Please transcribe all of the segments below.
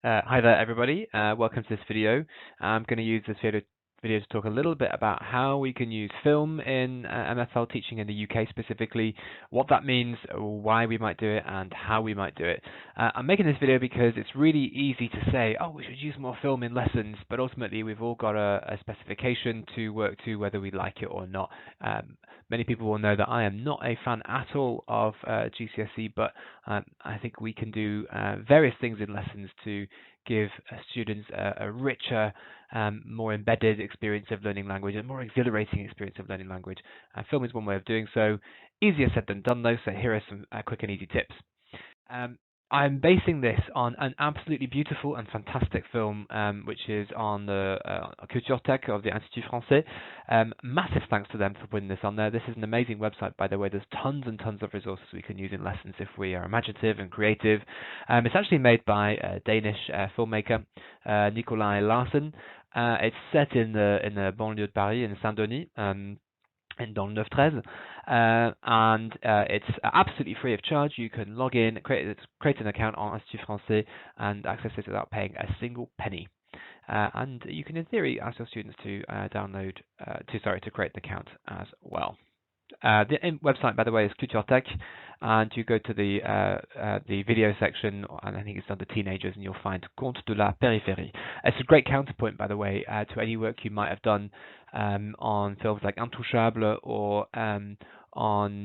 Hi there, everybody. Welcome to this video. I'm going to use this video to talk a little bit about how we can use film in MFL teaching in the UK specifically, what that means, why we might do it, and how we might do it. I'm making this video because it's really easy to say, oh, we should use more film in lessons, but ultimately we've all got a specification to work to whether we like it or not. Many people will know that I am not a fan at all of GCSE, but I think we can do various things in lessons to give students a richer, more embedded experience of learning language, a more exhilarating experience of learning language. Film is one way of doing so. Easier said than done, though, so here are some quick and easy tips. I'm basing this on an absolutely beautiful and fantastic film, which is on the Culture of the Institut Français. Massive thanks to them for putting this on there. This is an amazing website, by the way. There's tons and tons of resources we can use in lessons if we are imaginative and creative. It's actually made by a Danish filmmaker, Nikolaj Larsen. It's set in the banlieue de Paris, in Saint-Denis. And dans le 9-13, and it's absolutely free of charge. You can log in, create an account on Institut Français, and access it without paying a single penny. And you can, in theory, ask your students to to create an account as well. The website, by the way, is Culture, and you go to the video section, and I think it's under teenagers, and you'll find Contes de la Périphérie. It's a great counterpoint, by the way, to any work you might have done on films like Intouchable or on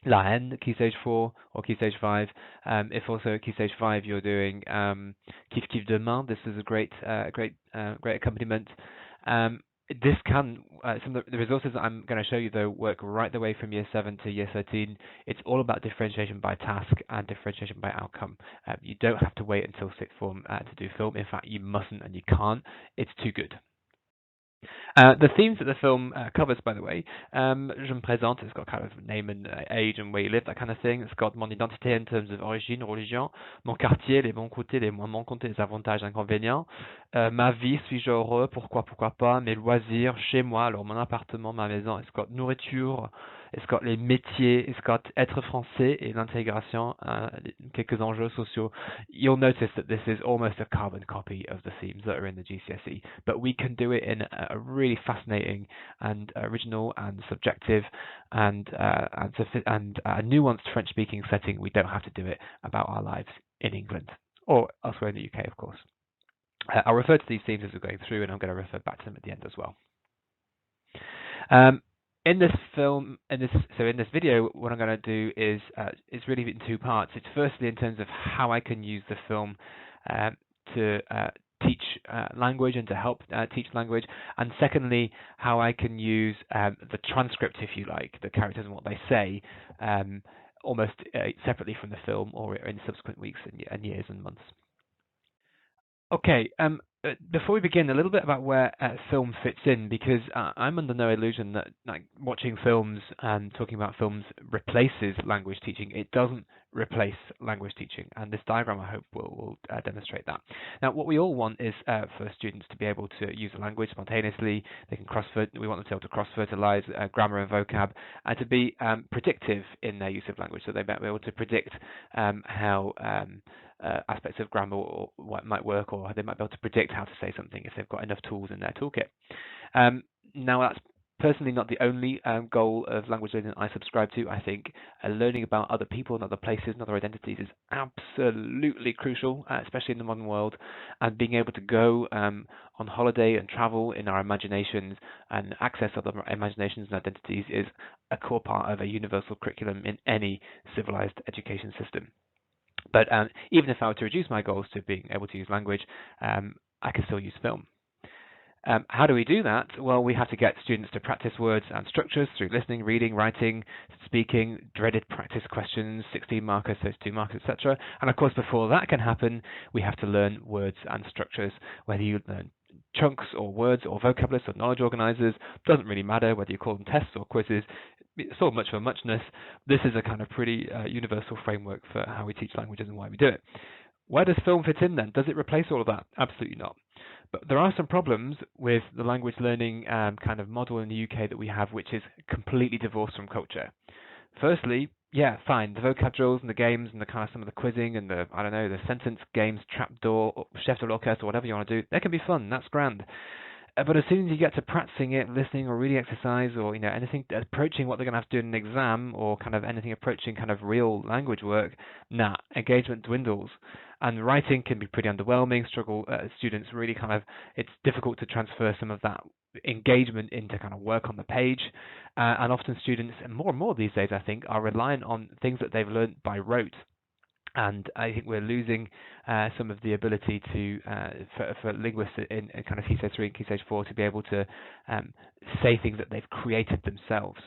La Haine, Key Stage 4 or Key Stage 5. If also Key Stage 5 you're doing Kif Kif Demain, this is a great accompaniment. This can, some of the resources that I'm going to show you, though, work right the way from Year 7 to Year 13. It's all about differentiation by task and differentiation by outcome. You don't have to wait until sixth form to do film. In fact, you mustn't and you can't. It's too good. The themes that the film covers, by the way, Je me présente, it's got kind of name and age and where you live, that kind of thing. It's got mon identité in terms of origine, religion, mon quartier, les bons côtés, les moins bons côtés, les avantages, inconvénients. Ma vie, suis-je heureux, pourquoi pas, mes loisirs, chez moi, alors mon appartement, ma maison. It's got nourriture, it's got les métiers, it's got être français et l'intégration, quelques enjeux sociaux. You'll notice that this is almost a carbon copy of the themes that are in the GCSE, but we can do it in a really fascinating and original and subjective and a nuanced French-speaking setting. We don't have to do it about our lives in England or elsewhere in the UK, of course. I'll refer to these themes as we're going through, and I'm going to refer back to them at the end as well. In this video, what I'm going to do is really in two parts. It's firstly in terms of how I can use the film to teach language and to help teach language, and secondly, how I can use the transcript, if you like, the characters and what they say, almost separately from the film or in subsequent weeks and years and months. Okay, before we begin, a little bit about where film fits in, because I'm under no illusion that watching films and talking about films replaces language teaching. It doesn't replace language teaching, and this diagram, I hope, will demonstrate that. Now, what we all want is for students to be able to use the language spontaneously. They can we want them to be able to cross-fertilize grammar and vocab, and to be predictive in their use of language, so they might be able to predict how aspects of grammar or what might work, or they might be able to predict how to say something if they've got enough tools in their toolkit. Now, that's personally not the only goal of language learning I subscribe to. I think learning about other people and other places and other identities is absolutely crucial, especially in the modern world, and being able to go on holiday and travel in our imaginations and access other imaginations and identities is a core part of a universal curriculum in any civilized education system. But even if I were to reduce my goals to being able to use language, I can still use film. How do we do that? Well, we have to get students to practice words and structures through listening, reading, writing, speaking, dreaded practice questions, 16 markers, 32 markers, etc. And of course, before that can happen, we have to learn words and structures, whether you learn chunks or words or vocab lists or knowledge organizers, doesn't really matter whether you call them tests or quizzes. It's so much for muchness. This is a kind of pretty universal framework for how we teach languages and why we do it. Where does film fit in then? Does it replace all of that? Absolutely not. But there are some problems with the language learning kind of model in the UK that we have, which is completely divorced from culture. Firstly, Yeah, fine. The vocab drills and the games and the kind of some of the quizzing and the, I don't know, the sentence games, trapdoor, chef de l'orchestre, or whatever you want to do, they can be fun. That's grand. But as soon as you get to practicing it, listening or reading exercise, or anything approaching what they're going to have to do in an exam, or kind of anything approaching kind of real language work, nah, engagement dwindles. And writing can be pretty underwhelming. Students really kind of, it's difficult to transfer some of that engagement into kind of work on the page. And often students, and more these days, I think, are reliant on things that they've learned by rote. And I think we're losing some of the ability to for linguists in kind of Key Stage 3 and Key Stage 4 to be able to say things that they've created themselves.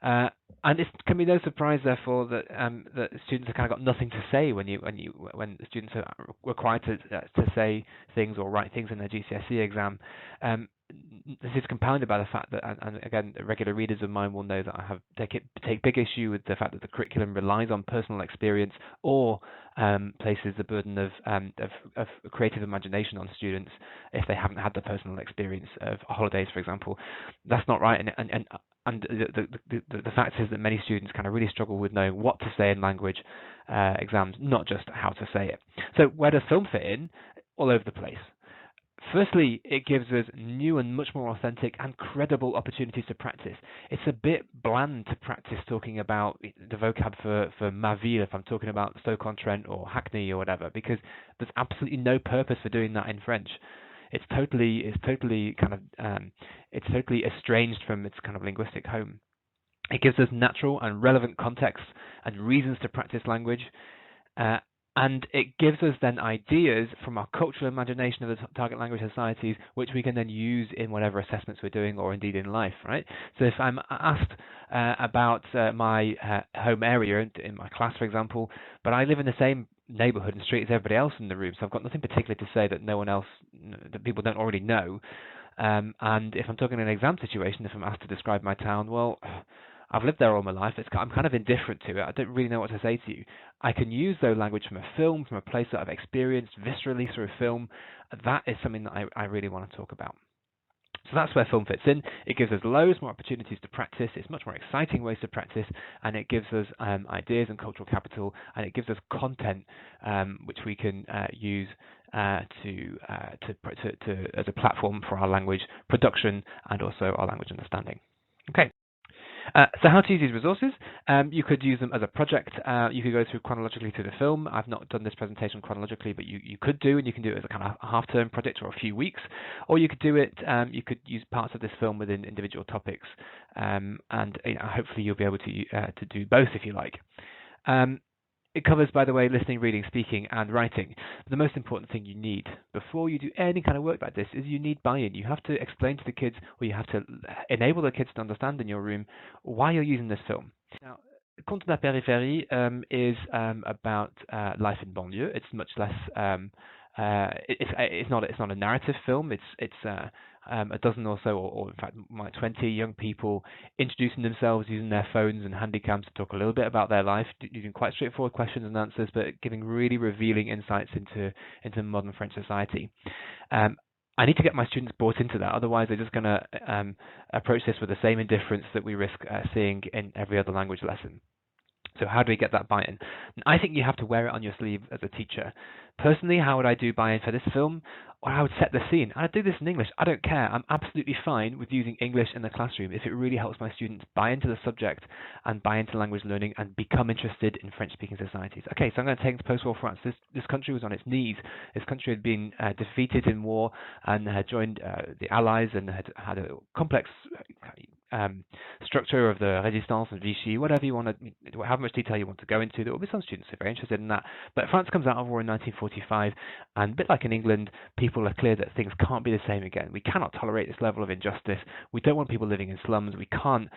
And it can be no surprise, therefore, that students have kind of got nothing to say when students are required to say things or write things in their GCSE exam. This is compounded by the fact that, and again, regular readers of mine will know that I take big issue with the fact that the curriculum relies on personal experience or places the burden of creative imagination on students if they haven't had the personal experience of holidays, for example. That's not right, and the fact is that many students kind of really struggle with knowing what to say in language exams, not just how to say it. So where does film fit in? All over the place. Firstly, it gives us new and much more authentic and credible opportunities to practice. It's a bit bland to practice talking about the vocab for ma ville if I'm talking about Stoke-on-Trent or Hackney or whatever, because there's absolutely no purpose for doing that in French. It's totally estranged from its kind of linguistic home. It gives us natural and relevant contexts and reasons to practice language. And it gives us then ideas from our cultural imagination of the target language societies, which we can then use in whatever assessments we're doing or indeed in life, right? So if I'm asked about my home area in my class, for example, but I live in the same neighborhood and street as everybody else in the room, so I've got nothing particular to say that people don't already know. And if I'm talking in an exam situation, if I'm asked to describe my town, well, I've lived there all my life. I'm kind of indifferent to it. I don't really know what to say to you. I can use though language from a film, from a place that I've experienced viscerally through a film. That is something that I really want to talk about. So that's where film fits in. It gives us loads more opportunities to practice. It's much more exciting ways to practice, and it gives us ideas and cultural capital, and it gives us content which we can use as a platform for our language production and also our language understanding. Okay. So how to use these resources? You could use them as a project. You could go through chronologically through the film. I've not done this presentation chronologically, but you could do, and you can do it as a kind of half-term project or a few weeks. Or you could do it, you could use parts of this film within individual topics, and hopefully you'll be able to do both if you like. It covers, by the way, listening, reading, speaking, and writing. But the most important thing you need before you do any kind of work like this is you need buy-in. You have to explain to the kids, or you have to enable the kids to understand in your room why you're using this film. Now, Contes de la Périphérie is about life in banlieue. It's much less. It's not a narrative film. It's a dozen or so, or in fact, 20 young people introducing themselves using their phones and handycams to talk a little bit about their life, using quite straightforward questions and answers, but giving really revealing insights into modern French society. I need to get my students bought into that, otherwise they're just going to approach this with the same indifference that we risk seeing in every other language lesson. So how do we get that buy-in? I think you have to wear it on your sleeve as a teacher. Personally, how would I do buy-in for this film? Or I would set the scene. I'd do this in English. I don't care. I'm absolutely fine with using English in the classroom if it really helps my students buy into the subject and buy into language learning and become interested in French-speaking societies. Okay, so I'm going to take to post-war France. This country was on its knees. This country had been defeated in war and had joined the Allies and had a complex structure of the Resistance and Vichy, whatever you want to, however much detail you want to go into. There will be some students who are very interested in that. But France comes out of war in 1945, and a bit like in England, people are clear that things can't be the same again. We cannot tolerate this level of injustice. We don't want people living in slums. We can't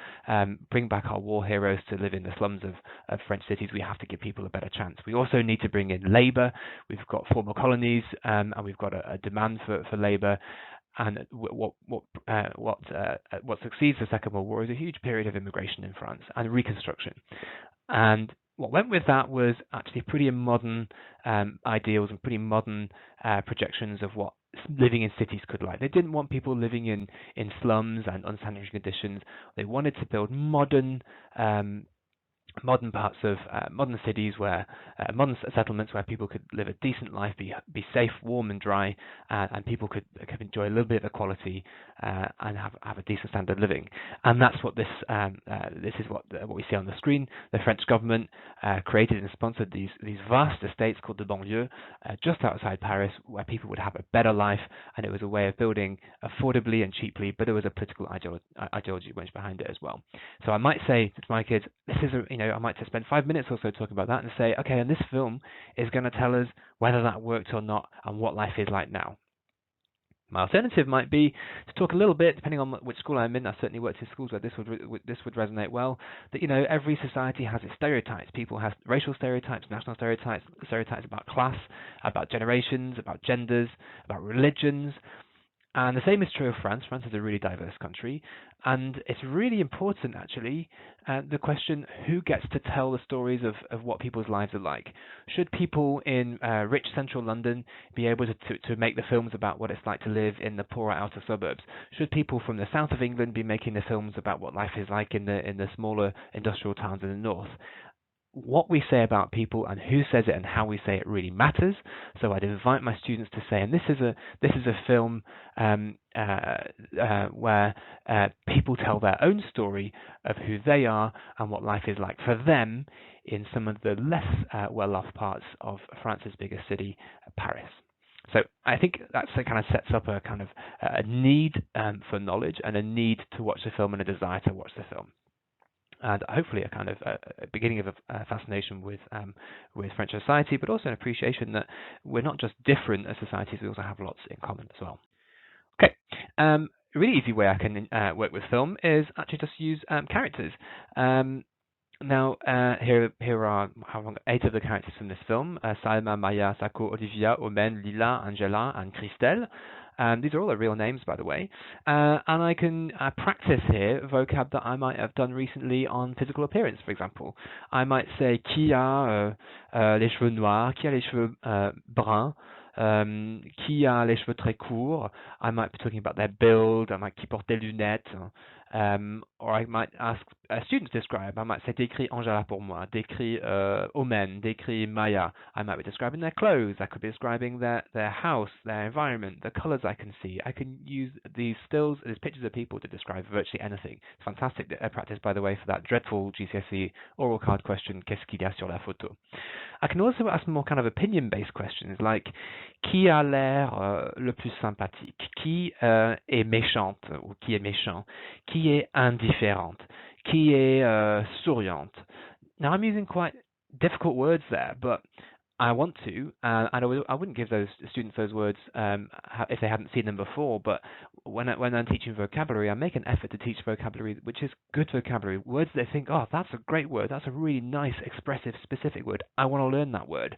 bring back our war heroes to live in the slums of French cities. We have to give people a better chance. We also need to bring in labour. We've got former colonies, and we've got a demand for labour. And what succeeds the Second World War is a huge period of immigration in France and reconstruction. And what went with that was actually pretty modern ideals and pretty modern projections of what living in cities could like. They didn't want people living in slums and unsanitary conditions. They wanted to build modern modern parts of modern cities where modern settlements where people could live a decent life, be safe, warm and dry, and people could enjoy a little bit of equality and have a decent standard of living. And that's what this is what we see on the screen. The French government created and sponsored these vast estates called the banlieue just outside Paris, where people would have a better life, and it was a way of building affordably and cheaply, but there was a political ideology went behind it as well. So I might say to my kids, this is I might spend 5 minutes or so talking about that and say, okay, and this film is going to tell us whether that worked or not and what life is like now. My alternative might be to talk a little bit, depending on which school I'm in. I certainly worked in schools where this would resonate well. That every society has its stereotypes. People have racial stereotypes, national stereotypes about class, about generations, about genders, about religions. And the same is true of France. France is a really diverse country, and it's really important, actually, the question, who gets to tell the stories of what people's lives are like? Should people in rich central London be able to make the films about what it's like to live in the poorer outer suburbs? Should people from the south of England be making the films about what life is like in the smaller industrial towns in the north? What we say about people and who says it and how we say it really matters. So I'd invite my students to say, and this is a film where people tell their own story of who they are and what life is like for them in some of the less well-off parts of France's biggest city, Paris. So I think that kind of sets up a kind of a need for knowledge and a need to watch the film and a desire to watch the film. And hopefully a kind of a beginning of a fascination with French society, but also an appreciation that we're not just different as societies, we also have lots in common as well. Okay, a really easy way I can work with film is actually just use characters. Now, here are 8 of the characters from this film: Salma, Maya, Sako, Olivia, Omen, Lila, Angela, and Christelle. These are all their real names, by the way. And I can practice here vocab that I might have done recently on physical appearance, for example. I might say, qui a les cheveux noirs, qui a les cheveux bruns, qui a les cheveux très courts. I might be talking about their build. I might qui porte des lunettes. Or I might ask students to describe. I might say, décris Angela pour moi, décris Omen, décris Maya. I might be describing their clothes. I could be describing their house, their environment, the colors I can see. I can use these stills, these pictures of people to describe virtually anything. It's fantastic practice, by the way, for that dreadful GCSE oral card question, qu'est-ce qu'il y a sur la photo? I can also ask more kind of opinion-based questions like, qui a l'air le plus sympathique? Qui est méchante ou qui est méchant? Qui est indifférente? Qui est souriante? Now, I'm using quite difficult words there, but I want to, and I wouldn't give those students those words if they hadn't seen them before. But when I'm teaching vocabulary, I make an effort to teach vocabulary which is good vocabulary, words they think, oh, that's a great word, that's a really nice, expressive, specific word. I want to learn that word.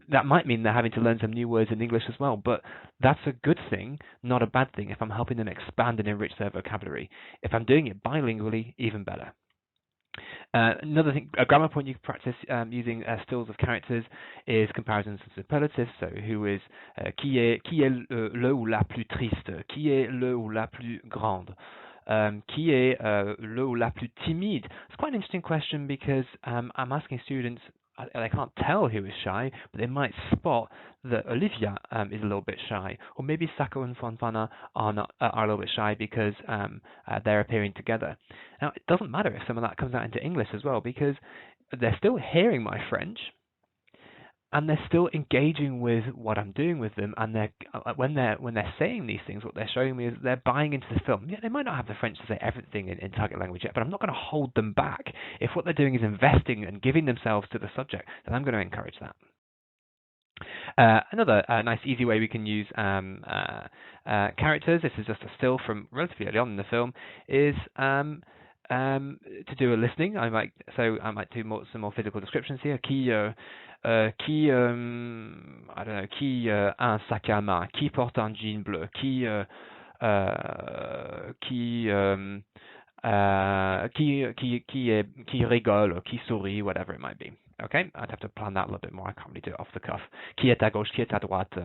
That might mean they're having to learn some new words in English as well, but that's a good thing, not a bad thing, if I'm helping them expand and enrich their vocabulary. If I'm doing it bilingually, even better. Another thing, a grammar point you can practice using stills of characters is comparisons of superlatives. So, who is qui est le ou la plus triste? Qui est le ou la plus grande? Qui est le ou la plus timide? It's quite an interesting question because I'm asking students. They can't tell who is shy, but they might spot that Olivia is a little bit shy, or maybe Sako and Fonfana are a little bit shy because they're appearing together. Now, it doesn't matter if some of that comes out into English as well, because they're still hearing my French, and they're still engaging with what I'm doing with them, and when they're saying these things, what they're showing me is they're buying into the film. Yeah, they might not have the French to say everything in target language yet, but I'm not going to hold them back. If what they're doing is investing and giving themselves to the subject, then I'm going to encourage that. Another nice easy way we can use characters, this is just a still from relatively early on in the film, is to do a listening. I might do some more physical descriptions here. Qui I don't know, qui a un sac à main, qui porte un jean bleu, qui rigole, qui sourit, whatever it might be. Okay, I'd have to plan that a little bit more. I can't really do it off the cuff. Qui est à gauche, qui est à droite,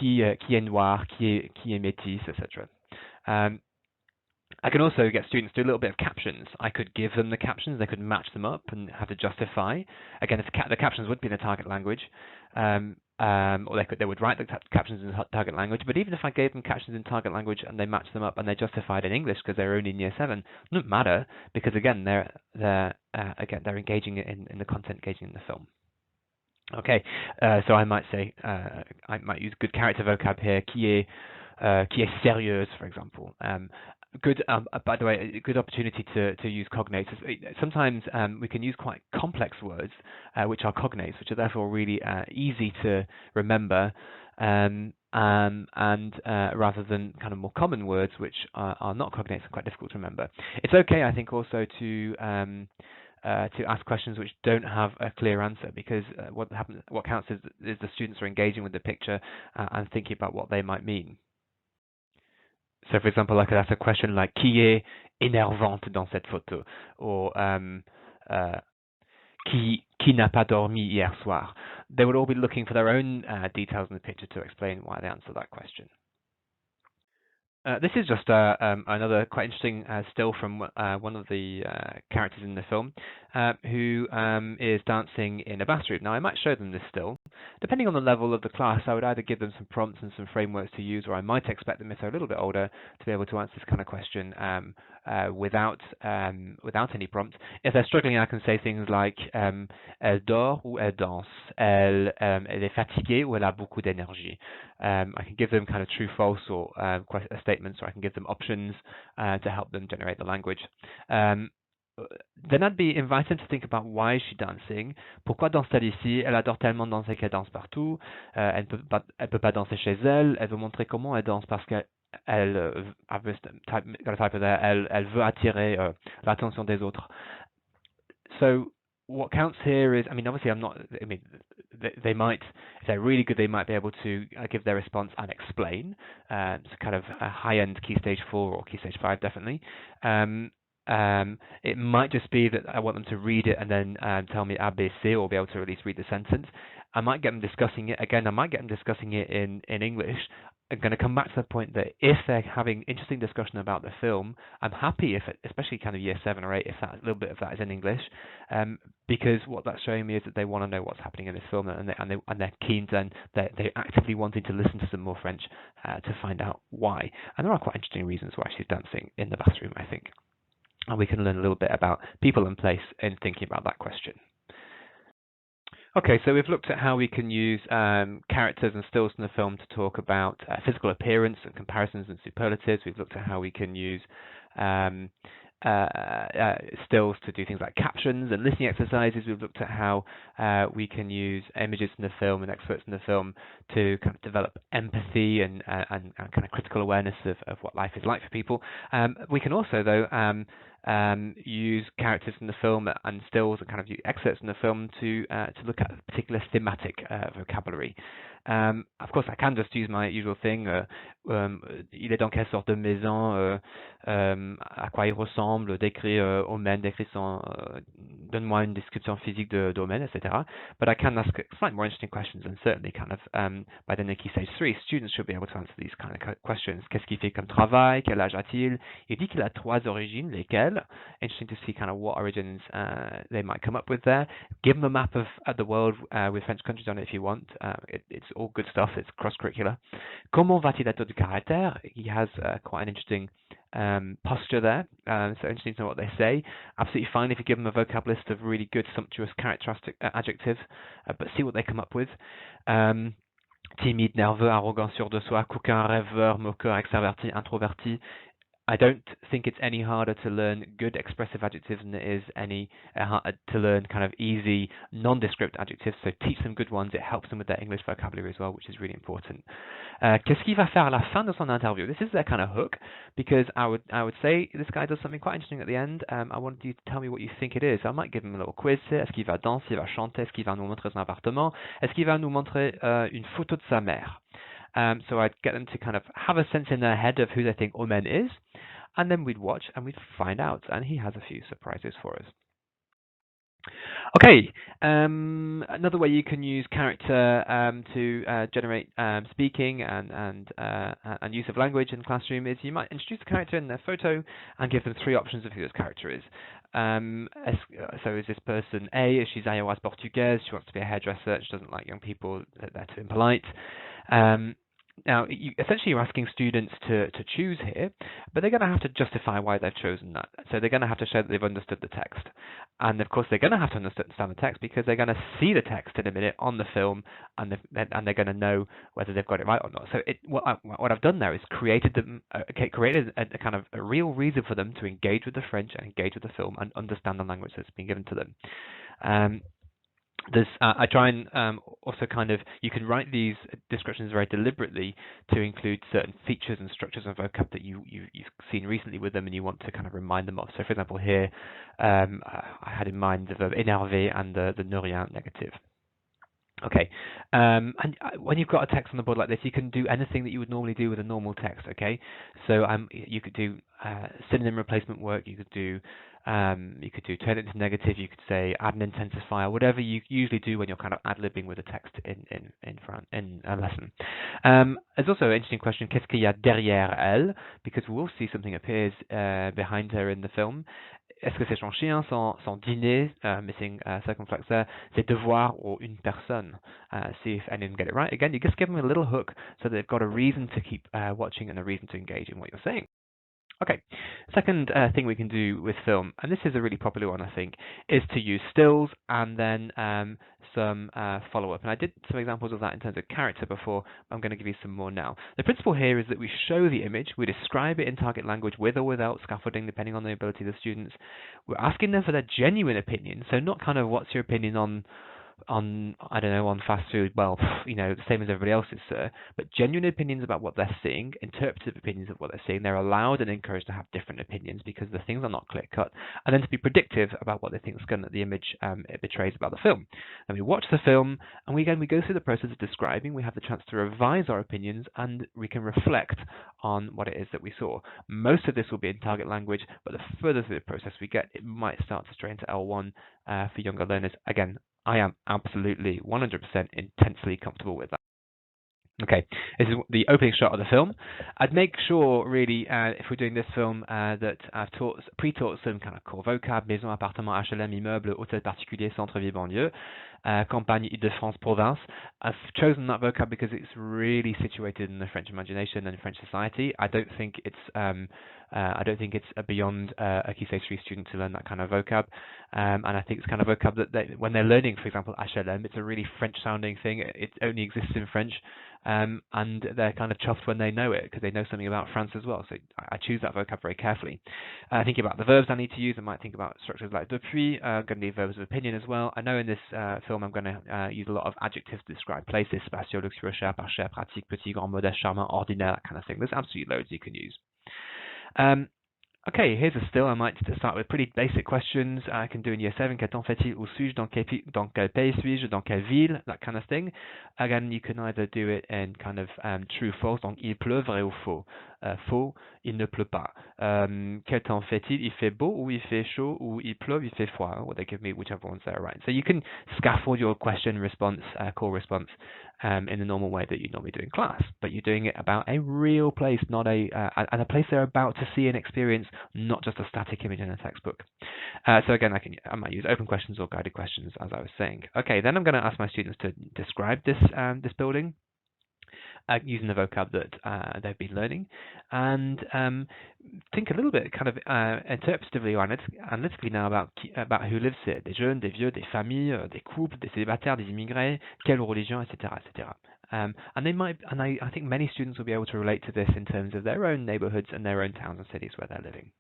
qui est noir, qui est métis, etc. I can also get students to do a little bit of captions. I could give them the captions, they could match them up and have to justify. Again, if the captions would be in the target language, or they would write the captions in the target language. But even if I gave them captions in target language and they matched them up and they justified in English because they're only in year 7, it doesn't matter because again they're engaging in the content, engaging in the film. Okay, so I might say I might use good character vocab here, qui est sérieuse, for example. Good, by the way, a good opportunity to use cognates. Sometimes we can use quite complex words, which are cognates, which are therefore really easy to remember, and rather than kind of more common words, which are not cognates and quite difficult to remember. It's okay, I think, also to ask questions which don't have a clear answer, because what counts is the students are engaging with the picture and thinking about what they might mean. So, for example, I could ask a question like "Qui est énervante dans cette photo?" or "Qui n'a pas dormi hier soir?" They would all be looking for their own details in the picture to explain why they answer that question. This is just another quite interesting still from one of the characters in the film who is dancing in a bathroom. Now, I might show them this still. Depending on the level of the class, I would either give them some prompts and some frameworks to use, or I might expect them, if they're a little bit older, to be able to answer this kind of question without any prompt. If they're struggling, I can say things like elle dort ou elle danse, elle est fatiguée ou elle a beaucoup d'énergie. I can give them kind of true, false, or statements, or I can give them options to help them generate the language. Then I'd be invited to think about why is she dancing. Pourquoi danse-t-elle ici? Elle adore tellement danser qu'elle danse partout. Elle peut pas danser chez elle. Elle veut montrer comment elle danse parce qu'elle got a typo there. Elle veut attirer l'attention des autres. So what counts here is, I mean, obviously they might, if they're really good, they might be able to give their response and explain. It's kind of a high-end Key Stage 4 or Key Stage 5, definitely. It might just be that I want them to read it and then tell me ABC, or be able to at least read the sentence. I might get them discussing it. Again, I might get them discussing it in English. I'm going to come back to the point that if they're having interesting discussion about the film, I'm happy if, especially kind of year 7 or 8, if that a little bit of that is in English, because what that's showing me is that they want to know what's happening in this film, and they're keen, and they're actively wanting to listen to some more French to find out why. And there are quite interesting reasons why she's dancing in the bathroom, I think. And we can learn a little bit about people and place in thinking about that question. Okay, so we've looked at how we can use characters and stills in the film to talk about physical appearance and comparisons and superlatives. We've looked at how we can use stills to do things like captions and listening exercises. We've looked at how we can use images in the film and experts in the film to kind of develop empathy and kind of critical awareness of what life is like for people. We can also, though, use characters in the film and stills and kind of excerpts in the film to look at a particular thematic vocabulary. Of course, I can just use my usual thing. Il est dans quelle sorte de maison? À quoi il ressemble? Décris Omen, décris son. Donne-moi une description physique d'Omen, etc. But I can ask slightly more interesting questions, and certainly kind of by the Key Stage 3, students should be able to answer these kind of questions. Qu'est-ce qu'il fait comme travail? Quel âge a-t-il? Il dit qu'il a 3 origines, lesquelles? Interesting to see kind of what origins they might come up with there. Give them a map of the world with French countries on it if you want. It's all good stuff. It's cross-curricular. Comment va-t-il être du caractère? He has quite an interesting posture there. So interesting to know what they say. Absolutely fine if you give them a vocab list of really good, sumptuous characteristic adjectives, but see what they come up with. Timide, nerveux, arrogant, sûr de soi, coquin, rêveur, moqueur, extraverti, introverti. I don't think it's any harder to learn good expressive adjectives than it is any to learn kind of easy nondescript adjectives. So teach them good ones. It helps them with their English vocabulary as well, which is really important. Qu'est-ce qu'il va faire à la fin de son interview? This is their kind of hook, because I would say this guy does something quite interesting at the end. I want you to tell me what you think it is. So I might give him a little quiz here. Est-ce qu'il va danser? Il va chanter? Est-ce qu'il va nous montrer son appartement? Est-ce qu'il va nous montrer une photo de sa mère? So I'd get them to kind of have a sense in their head of who they think Omen is, and then we'd watch and we'd find out. And he has a few surprises for us. Okay, another way you can use character to generate speaking and use of language in the classroom is you might introduce a character in their photo and give them three options of who this character is. So is this person A? She's Iowa's Portuguese. She wants to be a hairdresser. She doesn't like young people. They're too impolite. Now, essentially, you're asking students to choose here, but they're going to have to justify why they've chosen that. So they're going to have to show that they've understood the text. And of course, they're going to have to understand the text because they're going to see the text in a minute on the film, and they're going to know whether they've got it right or not. So what I've done there is created a kind of a real reason for them to engage with the French and engage with the film and understand the language that's been given to them. I try and also kind of, you can write these descriptions very deliberately to include certain features and structures of vocab that you've seen recently with them and you want to kind of remind them of. So for example here, I had in mind the verb énervé and the ne rien negative. Okay, and when you've got a text on the board like this, you can do anything that you would normally do with a normal text. Okay, so you could do synonym replacement work. You could do turn it into negative. You could say add an intensifier, whatever you usually do when you're kind of ad-libbing with a text in a lesson. There's also an interesting question: Qu'est-ce qu'il y a derrière elle? Because we'll see something appears behind her in the film. Est-ce que c'est son chien, son dîner, missing circumflex there, ses devoirs, or une personne? See if any of them get it right. Again, you just give them a little hook so they've got a reason to keep watching and a reason to engage in what you're saying. Okay, second thing we can do with film, and this is a really popular one I think, is to use stills and then some follow-up. And I did some examples of that in terms of character before. I'm going to give you some more now. The principle here is that we show the image, we describe it in target language with or without scaffolding, depending on the ability of the students. We're asking them for their genuine opinion, so not kind of what's your opinion on I don't know, on fast food, well, the same as everybody else's, sir, but genuine opinions about what they're seeing, interpretive opinions of what they're seeing. They're allowed and encouraged to have different opinions because the things are not clear-cut, and then to be predictive about what they think the image it betrays about the film. And we watch the film, and we go through the process of describing. We have the chance to revise our opinions, and we can reflect on what it is that we saw. Most of this will be in target language, but the further through the process we get, it might start to stray into L1 for younger learners. Again, I am absolutely 100% intensely comfortable with that. Okay, this is the opening shot of the film. I'd make sure, really, if we're doing this film, that I've pre-taught some kind of core vocab: maison, appartement, HLM, immeuble, hôtel particulier, centre-ville, banlieue, campagne, Île-de-France, province. I've chosen that vocab because it's really situated in the French imagination and French society. I don't think it's beyond a Key Stage 3 student to learn that kind of vocab. And I think it's kind of vocab that when they're learning, for example, HLM, it's a really French-sounding thing. It only exists in French. And they're kind of chuffed when they know it because they know something about France as well. So I choose that vocab very carefully. Thinking about the verbs I need to use, I might think about structures like depuis, going to need verbs of opinion as well. I know in this film I'm going to use a lot of adjectives to describe places: spacieux, luxurieux, cher, pas cher, pratique, petit, grand, modeste, charmant, ordinaire, that kind of thing. There's absolutely loads you can use. Okay, here's a still. I might start with pretty basic questions. I can do in year 7, quel temps fait-il, où suis-je, dans quel pays suis-je, dans quelle ville, that kind of thing. Again, you can either do it in kind of true, false, donc il pleut, vrai ou faux. Faux, il ne pleut pas. Quel temps fait-il, il fait beau, ou il fait chaud, ou il pleut, il fait froid. Well, they give me whichever ones they're right. So you can scaffold your question response, call response, in the normal way that you normally do in class, but you're doing it about a real place, not and a place they're about to see and experience, not just a static image in a textbook. So again, I might use open questions or guided questions, as I was saying. Okay, then I'm going to ask my students to describe this building using the vocab that they've been learning, and think a little bit kind of interpretatively or analytically now about who lives here: des jeunes, des vieux, des familles, des couples, des célibataires, des immigrés, quelle religion, etc., etc. And I think many students will be able to relate to this in terms of their own neighborhoods and their own towns and cities where they're living.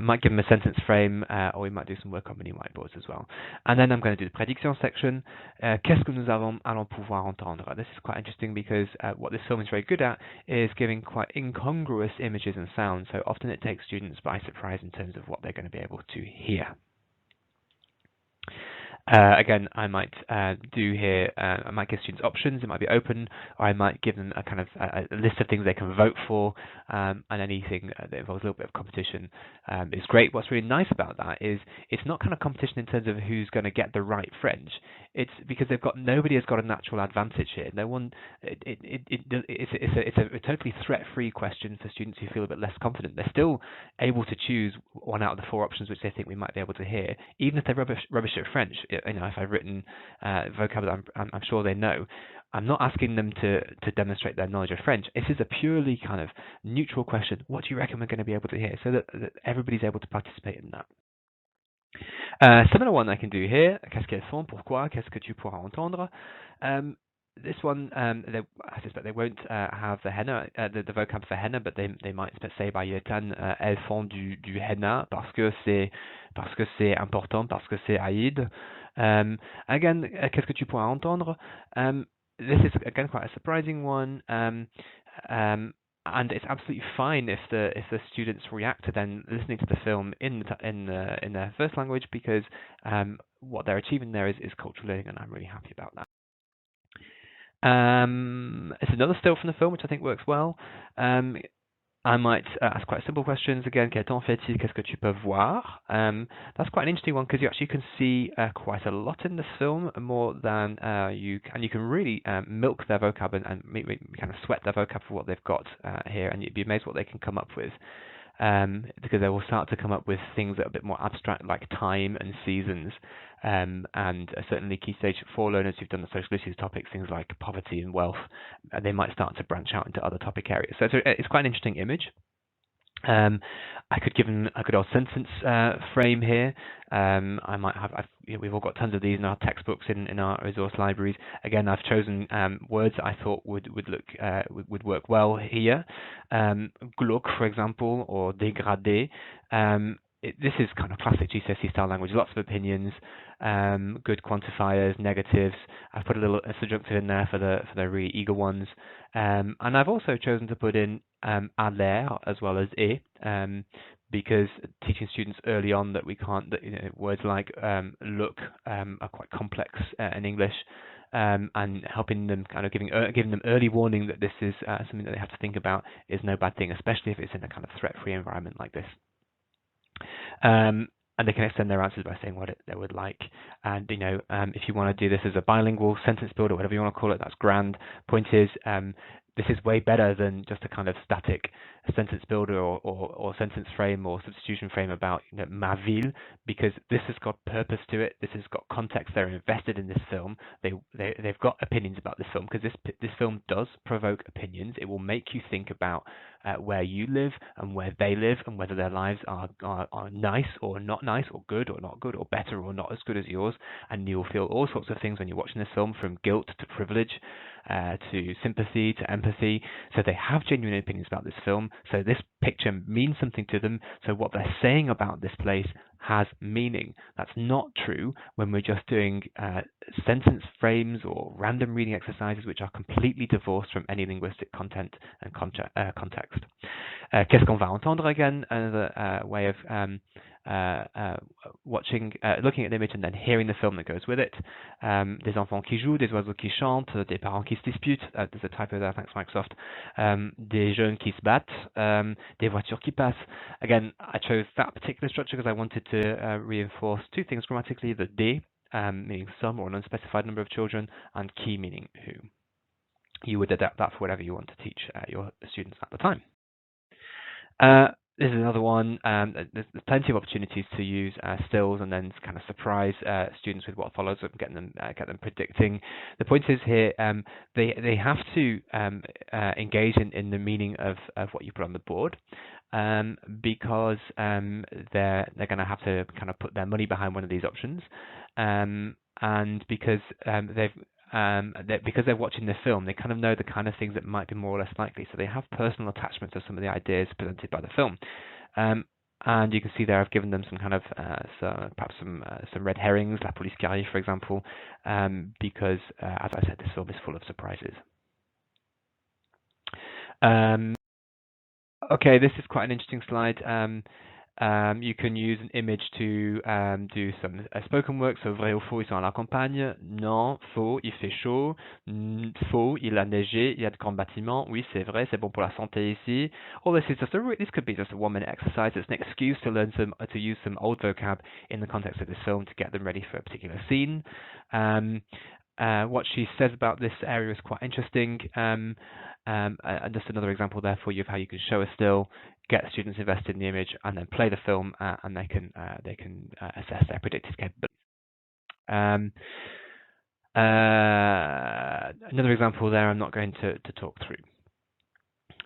Might give them a sentence frame, or we might do some work on mini whiteboards as well. And then I'm going to do the prédiction section. Qu'est-ce que nous allons pouvoir entendre? This is quite interesting because what this film is very good at is giving quite incongruous images and sounds. So often it takes students by surprise in terms of what they're going to be able to hear. Again, I might do here, I might give students options, it might be open, or I might give them a kind of a list of things they can vote for, and anything that involves a little bit of competition is great. What's really nice about that is it's not kind of competition in terms of who's going to get the right French. It's because nobody has got a natural advantage here. No one, it's a totally threat-free question for students who feel a bit less confident. They're still able to choose one out of the 4 options which they think we might be able to hear, even if they're rubbish at French. If I've written vocab that I'm sure they know, I'm not asking them to demonstrate their knowledge of French. This is a purely kind of neutral question. What do you reckon we're going to be able to hear? So that everybody's able to participate in that. Similar one I can do here. Qu'est-ce qu'elles font? Pourquoi? Qu'est-ce que tu pourras entendre? This one, I suspect they won't have the henna, the vocab for henna, but they might say by Yetan, elles font du henna parce que c'est important, parce que c'est aide. Again, qu'est-ce que tu pourras entendre? This is again quite a surprising one. And it's absolutely fine if the students react to then listening to the film in their first language, because what they're achieving there is cultural learning, and I'm really happy about that. It's another still from the film, which I think works well. I might ask quite simple questions again. Quel temps fait-il? Qu'est-ce que tu peux voir? That's quite an interesting one because you actually can see quite a lot in the film, more than you can really milk their vocab and kind of sweat their vocab for what they've got here, and you'd be amazed what they can come up with. Because they will start to come up with things that are a bit more abstract, like time and seasons, and certainly Key Stage 4 learners who've done the social issues topics, things like poverty and wealth, they might start to branch out into other topic areas. So it's quite an interesting image. I could give them a good old sentence frame here. I might have, we've all got tons of these in our textbooks in our resource libraries. Again, I've chosen words that I thought would work well here. Glauque, for example, or dégradé. This is kind of classic GCSE style language, lots of opinions, good quantifiers, negatives. I've put a little subjunctive in there for the really eager ones. And I've also chosen to put in à l'air as well as et, because teaching students early on that we can't, words like look are quite complex in English, and helping them, kind of giving them early warning that this is something that they have to think about is no bad thing, especially if it's in a kind of threat-free environment like this. And they can extend their answers by saying what they would like. And if you want to do this as a bilingual sentence builder, whatever you want to call it, that's grand. Point is, this is way better than just a kind of static sentence builder or sentence frame or substitution frame about ma ville, because this has got purpose to it. This has got context. They're invested in this film. They've got opinions about this film, because this film does provoke opinions. It will make you think about where you live and where they live, and whether their lives are nice or not nice, or good or not good, or better or not as good as yours. And you'll feel all sorts of things when you're watching this film, from guilt to privilege, to sympathy to empathy. So they have genuine opinions about this film. So this picture means something to them. So what they're saying about this place has meaning. That's not true when we're just doing sentence frames or random reading exercises which are completely divorced from any linguistic content and context. Qu'est-ce qu'on va entendre? Again, another way of looking at the image and then hearing the film that goes with it. Des enfants qui jouent, des oiseaux qui chantent, des parents qui se disputent. There's a typo there, thanks Microsoft. Des jeunes qui se battent, des voitures qui passent. Again, I chose that particular structure because I wanted to reinforce 2 things grammatically: the des, meaning some or an unspecified number of children, and qui, meaning who. You would adapt that for whatever you want to teach your students at the time. This is another one. There's plenty of opportunities to use stills and then kind of surprise students with what follows up and get them predicting. The point is here, they have to engage in the meaning of what you put on the board, because they're going to have to kind of put their money behind one of these options, and because because they're watching the film, they kind of know the kind of things that might be more or less likely. So they have personal attachment to some of the ideas presented by the film. And you can see there I've given them some kind of, perhaps some red herrings, La Police qui arrive, for example, because, as I said, this film is full of surprises. Okay, this is quite an interesting slide. You can use an image to do some spoken work. So, vrai ou faux, ils sont à la campagne. Non, faux, il fait chaud. Faux, il a neigé. Il y a de grands bâtiments. Oui, c'est vrai, c'est bon pour la santé ici. Or this is just this could be just a 1-minute exercise. It's an excuse to learn to use some old vocab in the context of this film to get them ready for a particular scene. What she says about this area is quite interesting. And just another example there for you of how you can show a still, get students invested in the image, and then play the film, and they can assess their predicted capabilities. Another example there I'm not going to talk through.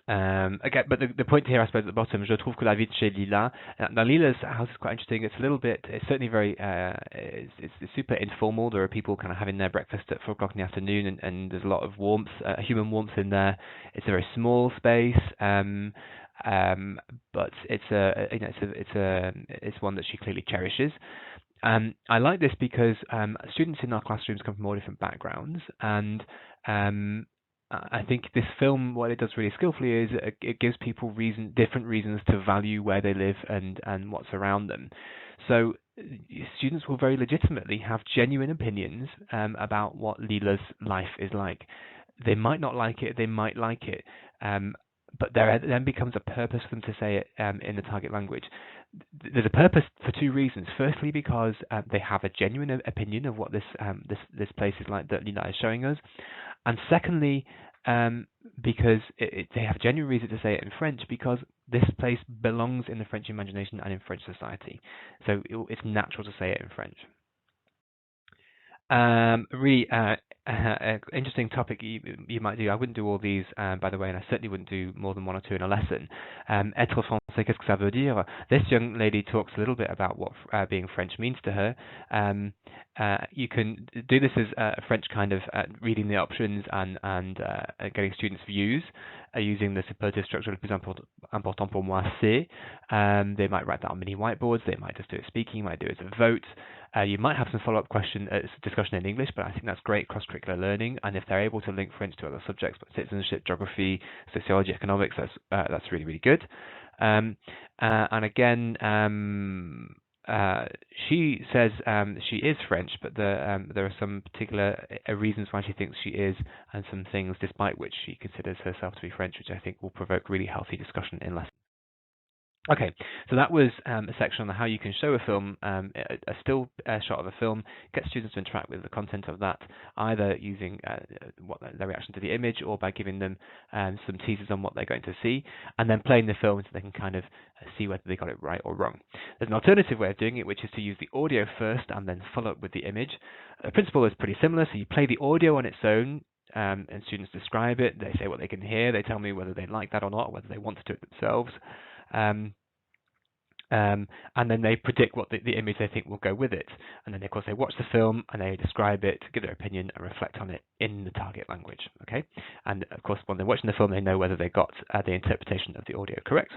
Okay, but the point here, I suppose, at the bottom, je trouve que la vie de chez Lila. Now, Lila's house is quite interesting. It's a little bit, it's certainly very, it's super informal. There are people kind of having their breakfast at 4 o'clock in the afternoon, and there's a lot of warmth, human warmth in there. It's a very small space, but it's one that she clearly cherishes. I like this because students in our classrooms come from all different backgrounds, and I think this film, what it does really skillfully is it gives people different reasons to value where they live and what's around them. So students will very legitimately have genuine opinions about what Lila's life is like. They might not like it, they might like it, but there then becomes a purpose for them to say it in the target language. There's a purpose for 2 reasons. Firstly, because they have a genuine opinion of what this place is like that Lila is showing us, and secondly, because they have genuine reason to say it in French, because this place belongs in the French imagination and in French society. So it's natural to say it in French. Really interesting topic you might do. I wouldn't do all these, by the way, and I certainly wouldn't do more than 1 or 2 in a lesson. Être français, qu'est-ce que ça veut dire? This young lady talks a little bit about what being French means to her. You can do this as a French kind of reading the options and getting students' views using the superlative structure. Le plus important pour moi, c'est. They might write that on mini whiteboards. They might just do it speaking. You might do it as a vote. You might have some follow-up discussion in English, but I think that's great cross-curricular learning. And if they're able to link French to other subjects, like citizenship, geography, sociology, economics, that's really, really good. And again, she says she is French, but there are some particular reasons why she thinks she is, and some things despite which she considers herself to be French, which I think will provoke really healthy discussion in lessons. Okay, so that was a section on how you can show a film, a still shot of a film, get students to interact with the content of that, either using their reaction to the image or by giving them some teasers on what they're going to see, and then playing the film so they can kind of see whether they got it right or wrong. There's an alternative way of doing it, which is to use the audio first and then follow up with the image. The principle is pretty similar, so you play the audio on its own, and students describe it, they say what they can hear, they tell me whether they like that or not, whether they want to do it themselves. And then they predict what the image they think will go with it. And then, of course, they watch the film and they describe it, give their opinion, and reflect on it in the target language. Okay, and of course, when they're watching the film, they know whether they got the interpretation of the audio correct.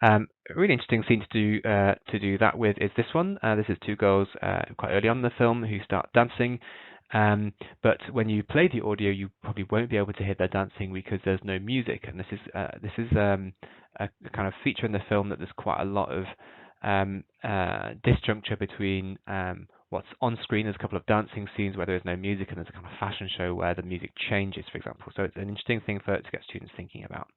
A really interesting scene to do that with is this one. This is 2 girls quite early on in the film who start dancing. But when you play the audio, you probably won't be able to hear their dancing because there's no music, and this is a kind of feature in the film that there's quite a lot of disjuncture between what's on screen. There's a couple of dancing scenes where there's no music, and there's a kind of fashion show where the music changes, for example. So it's an interesting thing to get students thinking about.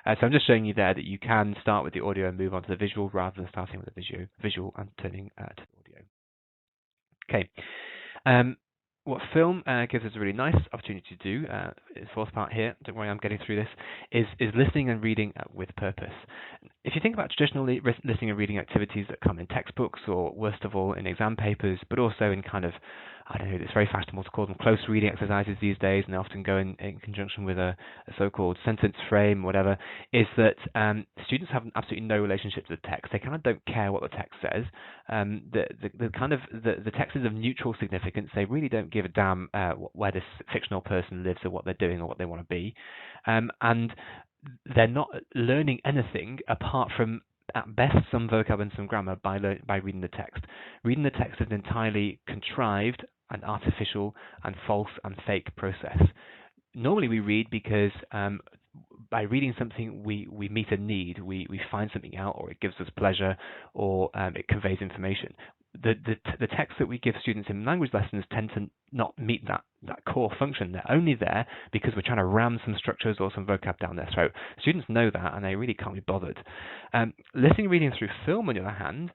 So I'm just showing you there that you can start with the audio and move on to the visual rather than starting with the visual and turning to the audio. Okay. What film gives us a really nice opportunity to do, is the 4th part here, don't worry, I'm getting through this, is listening and reading with purpose. If you think about traditional listening and reading activities that come in textbooks, or worst of all in exam papers, but also in kind of, I don't know, it's very fashionable to call them close reading exercises these days, and they often go in conjunction with a so-called sentence frame, whatever, is that students have absolutely no relationship to the text. They kind of don't care what the text says. The text is of neutral significance. They really don't give a damn where this fictional person lives or what they're doing or what they want to be. And they're not learning anything apart from, at best, some vocab and some grammar by reading the text. Reading the text is an entirely contrived and artificial and false and fake process. Normally we read because by reading something, we meet a need, we find something out, or it gives us pleasure, or it conveys information. The texts that we give students in language lessons tend to not meet that core function. They're only there because we're trying to ram some structures or some vocab down their throat. Students know that, and they really can't be bothered. Listening, reading through film, on the other hand,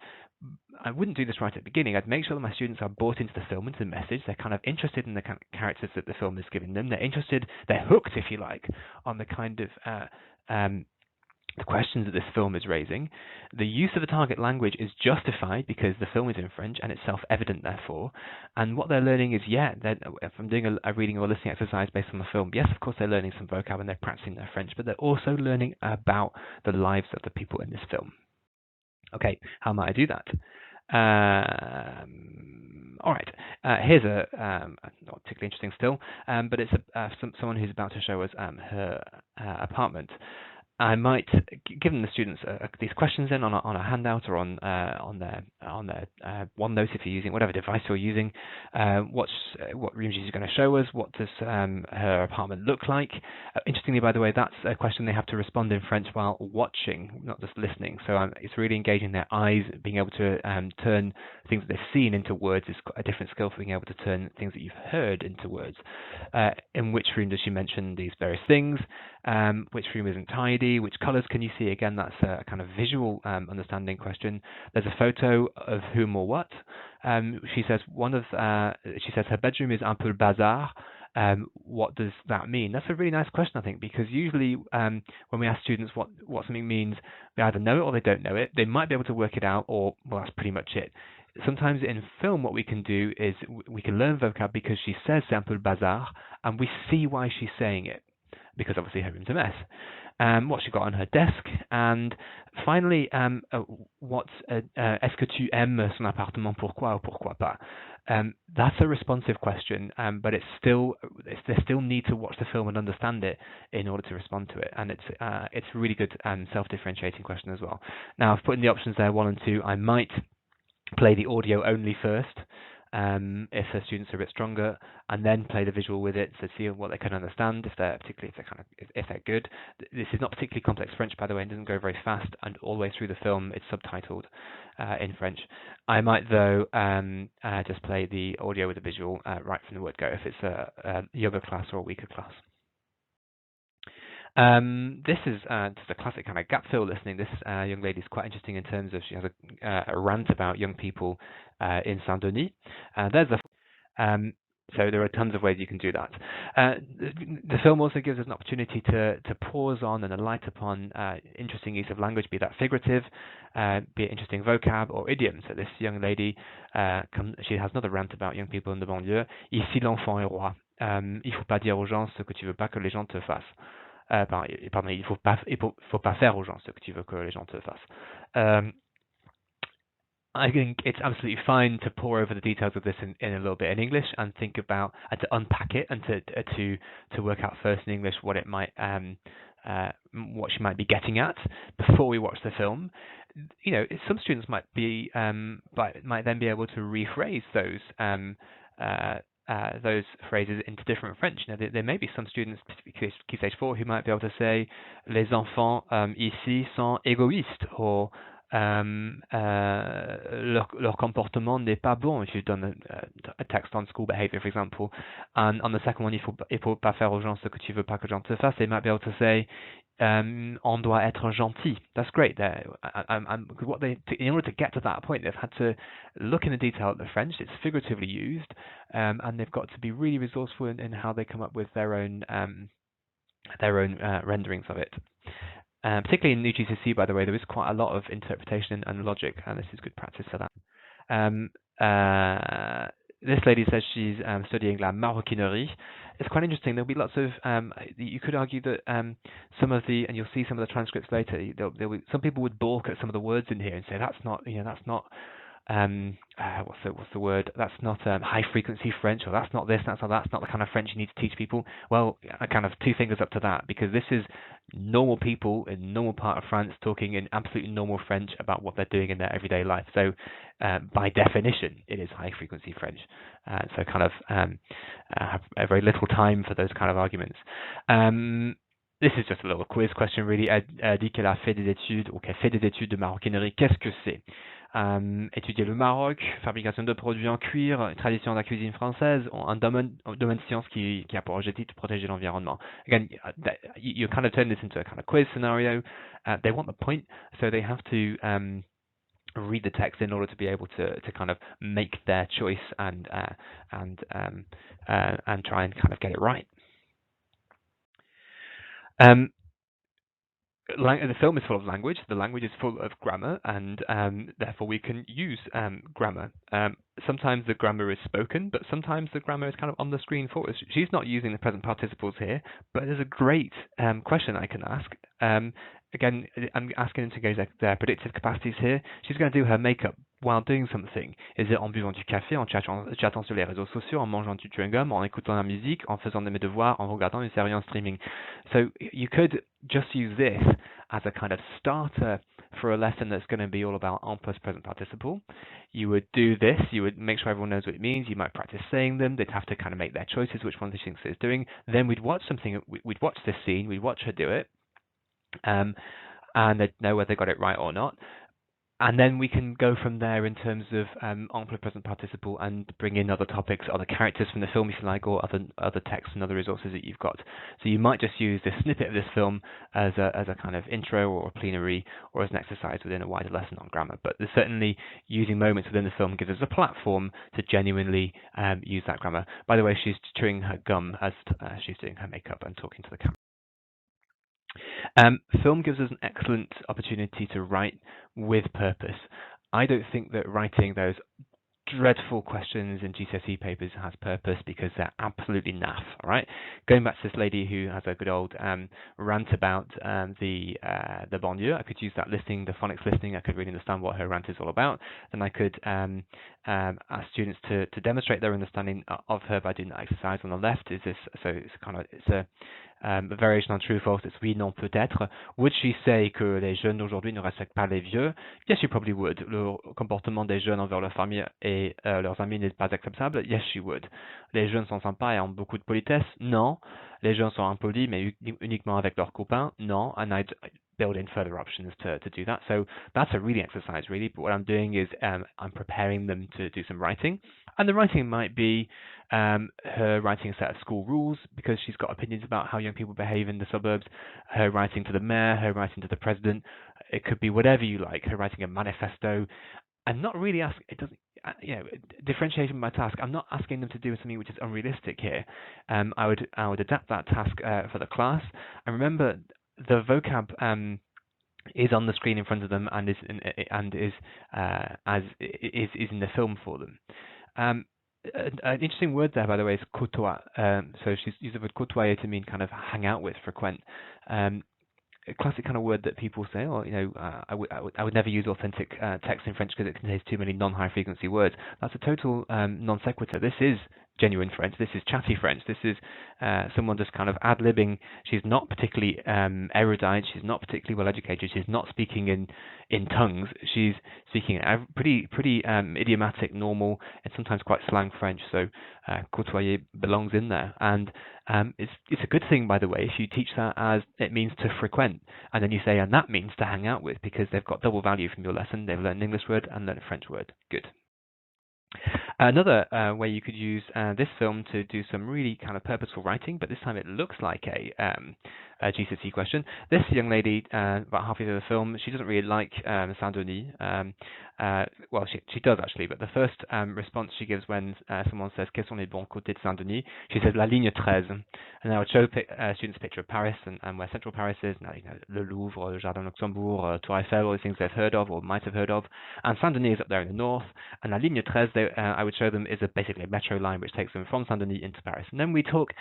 I wouldn't do this right at the beginning. I'd make sure that my students are bought into the film, into the message. They're kind of interested in the kind of characters that the film is giving them. They're hooked, if you like, on the kind of the questions that this film is raising. The use of the target language is justified because the film is in French and it's self-evident, therefore. And what they're learning is, if I'm doing a reading or listening exercise based on the film, yes, of course they're learning some vocab and they're practicing their French, but they're also learning about the lives of the people in this film. Okay, how might I do that? All right, here's a not particularly interesting still, but it's someone who's about to show us her apartment. I might give them the students these questions in on a handout or on their OneNote if you're using whatever device you're using. What room she's going to show us? What does her apartment look like? Interestingly, by the way, that's a question they have to respond in French while watching, not just listening. So it's really engaging their eyes, being able to turn things that they've seen into words is a different skill for being able to turn things that you've heard into words. In which room does she mention these various things? Which room isn't tidy? Which colors can you see? Again, that's a kind of visual understanding question. There's a photo of whom or what. She says her bedroom is un peu bazar. What does that mean? That's a really nice question, I think, because usually when we ask students what something means, they either know it or they don't know it. They might be able to work it out, or, well, that's pretty much it. Sometimes in film, what we can do is we can learn vocab because she says c'est un peu bazar, and we see why she's saying it, because obviously her room's a mess. What she got on her desk, and finally, est-ce que tu aimes son appartement, pourquoi ou pourquoi pas? That's a responsive question, but they still need to watch the film and understand it in order to respond to it, and it's a really good self-differentiating question as well. Now, I've put in the options there 1 and 2. I might play the audio only first, if the students are a bit stronger, and then play the visual with it to see what they can understand, if they're good. This is not particularly complex French, by the way, and doesn't go very fast, and all the way through the film it's subtitled in French. I might, though, just play the audio with the visual right from the word go if it's a younger class or a weaker class. This is just a classic kind of gap fill listening. This young lady is quite interesting in terms of she has a rant about young people in Saint-Denis. So there are tons of ways you can do that. The film also gives us an opportunity to pause on and alight upon interesting use of language, be that figurative, be it interesting vocab or idiom. So this young lady, she has another rant about young people in the banlieue. Ici l'enfant est roi. Il faut pas dire aux gens ce que tu veux pas que les gens te fassent. Pardon, il faut pas faire aux gens ce que tu veux que les gens te fassent. I think it's absolutely fine to pore over the details of this in a little bit in English and think about and to unpack it and to work out first in English what it might what she might be getting at before we watch the film. You know, some students might then be able to rephrase those phrases into different French. Now, there may be some students, key stage 4, who might be able to say les enfants ici sont égoïstes, or leur comportement n'est pas bon, if you've done a text on school behavior, for example. And on the second one, il faut pas faire aux gens ce que tu veux pas que les gens te fassent, they might be able to say on doit être gentil. That's great. In order to get to that point, they've had to look in the detail at the French. It's figuratively used, and they've got to be really resourceful in how they come up with their own renderings of it. Particularly in UGCSE, by the way, there is quite a lot of interpretation and logic, and this is good practice for that. This lady says she's studying la maroquinerie. It's quite interesting. There'll be lots of, you could argue that some of the, and you'll see some of the transcripts later, some people would balk at some of the words in here and say, that's not what's the word? That's not high frequency French, or that's not this, that's not the kind of French you need to teach people. Well, I kind of two fingers up to that, because this is normal people in a normal part of France talking in absolutely normal French about what they're doing in their everyday life. So by definition, it is high frequency French. So kind of have very little time for those kind of arguments. This is just a little quiz question, really. Elle dit qu'elle a fait des études, ou qu'elle fait des études de maroquinerie. Qu'est-ce que c'est? Étudier le Maroc, fabrication de produits en cuir, tradition de la cuisine française, un domaine de science qui a pour objectif de protéger l'environnement. Again, you kind of turn this into a kind of quiz scenario. They want the point, so they have to read the text in order to be able to kind of make their choice and try and kind of get it right. The film is full of language. The language is full of grammar, and therefore we can use grammar. Sometimes the grammar is spoken, but sometimes the grammar is kind of on the screen for us. She's not using the present participles here, but there's a great question I can ask. Again, I'm asking them to go their predictive capacities here. She's going to do her makeup while doing something. Is it en buvant du café, en chattant sur les réseaux sociaux, en mangeant du chewing-gum, en écoutant la musique, en faisant de mes devoirs, en regardant une série en streaming? So you could just use this as a kind of starter for a lesson that's going to be all about en plus present participle. You would do this, you would make sure everyone knows what it means, you might practice saying them, they'd have to kind of make their choices, which one they think is doing. Then we'd watch this scene, we'd watch her do it, and they'd know whether they got it right or not. And then we can go from there in terms of en plus present participle and bring in other topics, other characters from the film if you like, or other texts and other resources that you've got. So you might just use this snippet of this film as a kind of intro or a plenary or as an exercise within a wider lesson on grammar. But certainly using moments within the film gives us a platform to genuinely use that grammar. By the way, she's chewing her gum as she's doing her makeup and talking to the camera. Film gives us an excellent opportunity to write with purpose. I don't think that writing those dreadful questions in GCSE papers has purpose because they're absolutely naff. All right, going back to this lady who has a good old rant about the banlieue, I could use that listening, the phonics listening. I could really understand what her rant is all about. Then I could ask students to demonstrate their understanding of her by doing that exercise on the left. Is this so? It's a variation on true false. It's oui, non, peut-être. Would she say que les jeunes d'aujourd'hui ne respectent pas les vieux? Yes, she probably would. Le comportement des jeunes envers leur famille et leurs amis n'est pas acceptable? Yes, she would. Les jeunes sont sympas et ont beaucoup de politesse? Non. Les jeunes sont impolis mais uniquement avec leurs copains? Non. And I'd build in further options to do that. So that's a reading exercise really, but what I'm doing is I'm preparing them to do some writing. And the writing might be her writing a set of school rules because she's got opinions about how young people behave in the suburbs, her writing to the mayor, her writing to the president. It could be whatever you like, her writing a manifesto. And not really asking, it doesn't, differentiation by task. I'm not asking them to do something which is unrealistic here. I would adapt that task for the class. And remember, the vocab is on the screen in front of them and is in the film for them. An interesting word there, by the way, is côtoie. So she's used the word côtoyer to mean kind of hang out with, frequent. A classic kind of word that people say, I would never use authentic text in French because it contains too many non-high frequency words. That's a total non sequitur. This is genuine French. This is chatty French. This is someone just kind of ad-libbing. She's not particularly erudite. She's not particularly well educated. She's not speaking in tongues. She's speaking pretty idiomatic, normal, and sometimes quite slang French. So côtoyer belongs in there. And it's a good thing, by the way, if you teach that as it means to frequent, and then you say, and that means to hang out with, because they've got double value from your lesson. They've learned an English word and learned a French word. Good. Another way you could use this film to do some really kind of purposeful writing, but this time it looks like a GCSE question. This young lady, about halfway through the film, she doesn't really like Saint-Denis. Well, she does actually, but the first response she gives when someone says "Quels sont les bons côtés de Saint-Denis?" she says "La ligne 13." And I would show students a picture of Paris and where central Paris is. Now, Le Louvre, le Jardin Luxembourg, Tour Eiffel, all these things they've heard of or might have heard of. And Saint-Denis is up there in the north. And La ligne 13, I would show them, is basically a metro line which takes them from Saint-Denis into Paris. And then we talk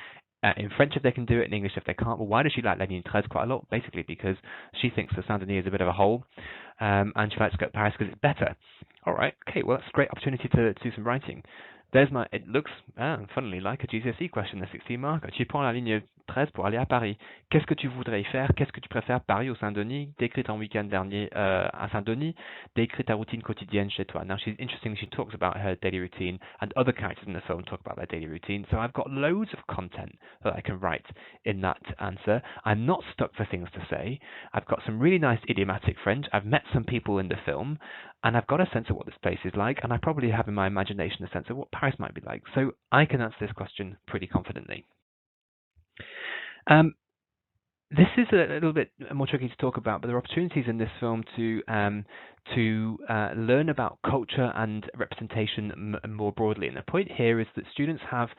in French if they can do it, in English if they can't. Well, why does she like La ligne 13 quite a lot? Basically because she thinks that Saint-Denis is a bit of a hole, and she likes to go to Paris because it's better. All right, okay, well, that's a great opportunity to do some writing. it looks, funnily, like a GCSE question, a 16 marker. Tu prends la ligne 13 pour aller à Paris. Qu'est-ce que tu voudrais y faire? Qu'est-ce que tu préfères, Paris ou Saint-Denis? Décris ton week-end dernier à Saint-Denis. Décris ta routine quotidienne chez toi. Now, she's interesting. She talks about her daily routine, and other characters in the film talk about their daily routine. So I've got loads of content that I can write in that answer. I'm not stuck for things to say. I've got some really nice idiomatic French. I've met some people in the film, and I've got a sense of what this place is like, and I probably have in my imagination a sense of what Paris might be like. So I can answer this question pretty confidently. This is a little bit more tricky to talk about, but there are opportunities in this film to learn about culture and representation more broadly. And the point here is that students have,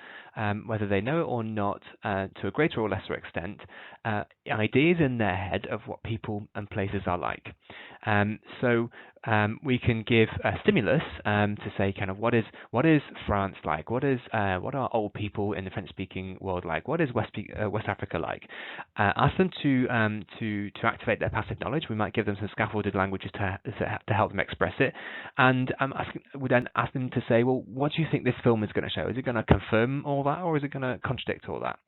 whether they know it or not, to a greater or lesser extent, ideas in their head of what people and places are like. So we can give a stimulus to say kind of what is France like? What are old people in the French-speaking world like? What is West Africa like? Ask them to activate their passive knowledge. We might give them some scaffolded languages to help them express it, and we then ask them to say, well, what do you think this film is going to show? Is it going to confirm all that, or is it going to contradict all that?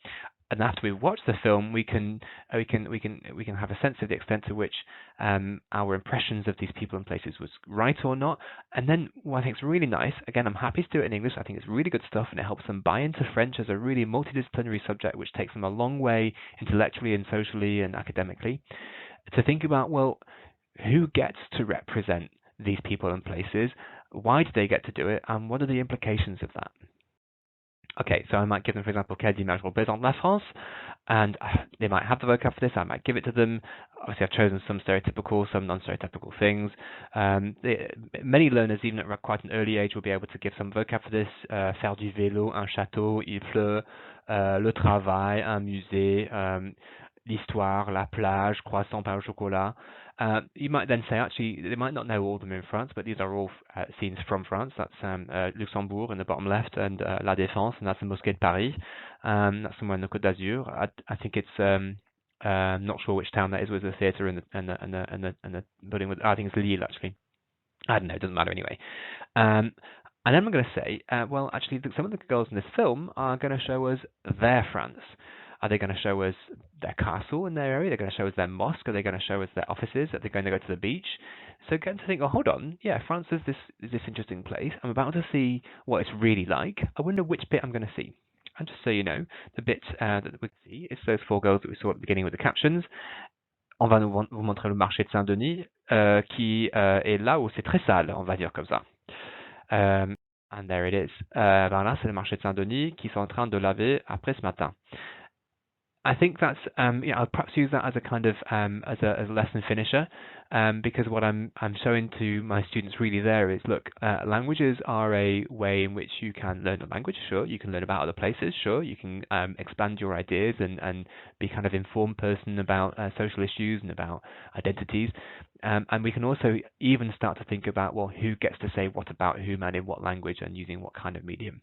And after we watch the film, we can have a sense of the extent to which our impressions of these people and places was right or not. And then what I think is really nice, again, I'm happy to do it in English. I think it's really good stuff, and it helps them buy into French as a really multidisciplinary subject, which takes them a long way intellectually and socially and academically. To think about, well, who gets to represent these people and places? Why do they get to do it? And what are the implications of that? Okay, so I might give them, for example, Quelle image représente la France, and they might have the vocab for this. I might give it to them. Obviously, I've chosen some stereotypical, some non-stereotypical things. Many learners, even at quite an early age, will be able to give some vocab for this. Faire du vélo, un château, il pleut, le travail, un musée, l'histoire, la plage, croissant, pain au chocolat. You might then say, actually, they might not know all of them in France, but these are all scenes from France. That's Luxembourg in the bottom left, and La Défense, and that's the Mosquée de Paris. That's somewhere in the Côte d'Azur. I think it's not sure which town that is with the theatre and the building. I think it's Lille, actually. I don't know. It doesn't matter anyway. And then I'm going to say, well, actually, some of the girls in this film are going to show us their France. Are they going to show us their castle in their area? They're going to show us their mosque? Are they going to show us their offices? Are they going to go to the beach? So getting to think, oh, hold on, yeah, France is this interesting place. I'm about to see what it's really like. I wonder which bit I'm going to see. And just so you know, the bit that we see is those four girls that we saw at the beginning with the captions. On va vous montrer le marché de Saint-Denis, qui est là où c'est très sale, on va dire comme ça. And there it is. Ben là, c'est le marché de Saint-Denis qui sont en train de laver après ce matin. I think that's I'll perhaps use that as a kind of as a lesson finisher, because what I'm showing to my students really there is, look, languages are a way in which you can learn a language. Sure, you can learn about other places. Sure, you can expand your ideas and be kind of informed person about social issues and about identities. And we can also even start to think about, well, who gets to say what about whom and in what language and using what kind of medium.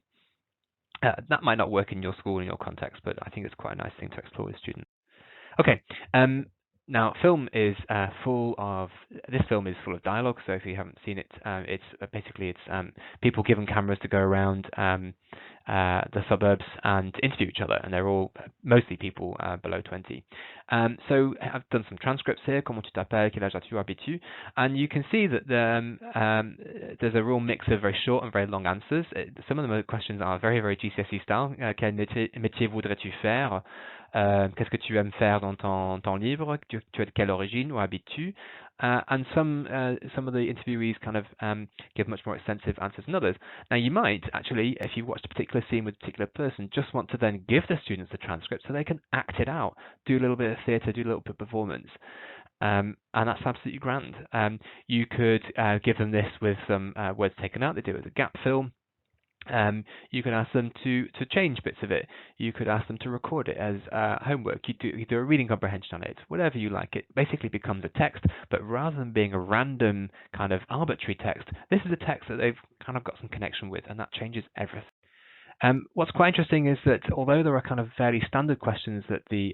That might not work in your school, in your context, but I think it's quite a nice thing to explore with students. Okay, now film is full of dialogue. So if you haven't seen it, it's basically people given cameras to go around the suburbs and interview each other, and they're all mostly people below 20. So I've done some transcripts here. Comment tu t'appelles? Quel âge as-tu? Habites-tu? And you can see that there's a real mix of very short and very long answers. Some of the questions are very, very GCSE style. Quel métier voudrais-tu faire? Qu'est-ce que tu aimes faire dans ton temps libre? Tu es de quelle origine? Où habites-tu? And some of the interviewees kind of give much more extensive answers than others. Now, you might actually, if you watched a particular scene with a particular person, just want to then give the students the transcript so they can act it out, do a little bit of theatre, do a little bit of performance. And that's absolutely grand. You could give them this with some words taken out. They do it with a gap film. You can ask them to change bits of it. You could ask them to record it as homework. You do a reading comprehension on it, whatever you like. It basically becomes a text, but rather than being a random kind of arbitrary text, this is a text that they've kind of got some connection with, and that changes everything. What's quite interesting is that although there are kind of fairly standard questions that the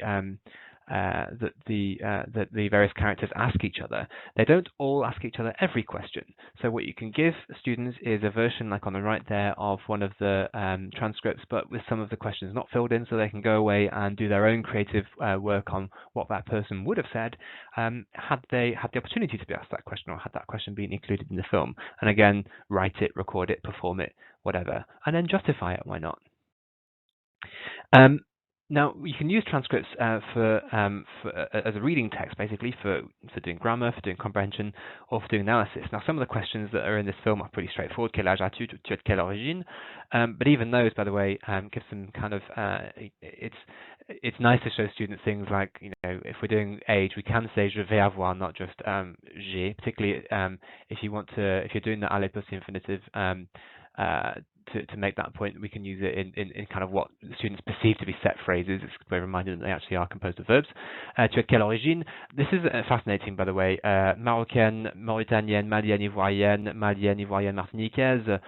the various characters ask each other, they don't all ask each other every question. So what you can give students is a version, like on the right there, of one of the transcripts, but with some of the questions not filled in, so they can go away and do their own creative work on what that person would have said had they had the opportunity to be asked that question, or had that question been included in the film. And again, write it, record it, perform it, whatever, and then justify it. Why not? Now, you can use transcripts as a reading text, basically, for doing grammar, for doing comprehension, or for doing analysis. Now, some of the questions that are in this film are pretty straightforward. Quel âge as-tu? Tu es de quelle origine? But even those, by the way, give some kind of it's nice to show students things like, if we're doing age, we can say je vais avoir, not just j'ai. Particularly if you're doing the aller plus infinitive. To make that point, we can use it in kind of what students perceive to be set phrases. It's a way of reminding them that they actually are composed of verbs. Tu es de quelle origine? This is fascinating, by the way. Marocaine, Mauritanienne, Malienne, Ivoirienne, Martiniquaise.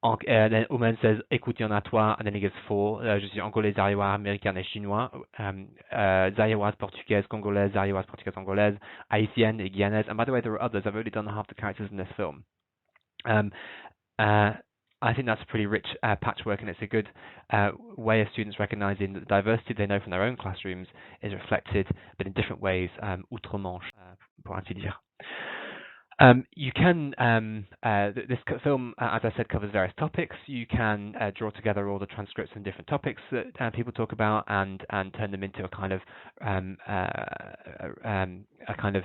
And then Oman says, écoute, il y en a toi, and then he gives four. Je suis angolais, zaïrois, américaine et chinois. Zaïroise, portugaise, congolaise, zaïroise, portugaise, angolaise, haïtienne et guyanaise. And by the way, there are others. I've already done half the characters in this film. I think that's a pretty rich patchwork, and it's a good way of students recognizing that the diversity they know from their own classrooms is reflected, but in different ways, outre-Manche, pour ainsi dire. You can, this film, as I said, covers various topics. You can draw together all the transcripts and different topics that people talk about, and turn them into a kind of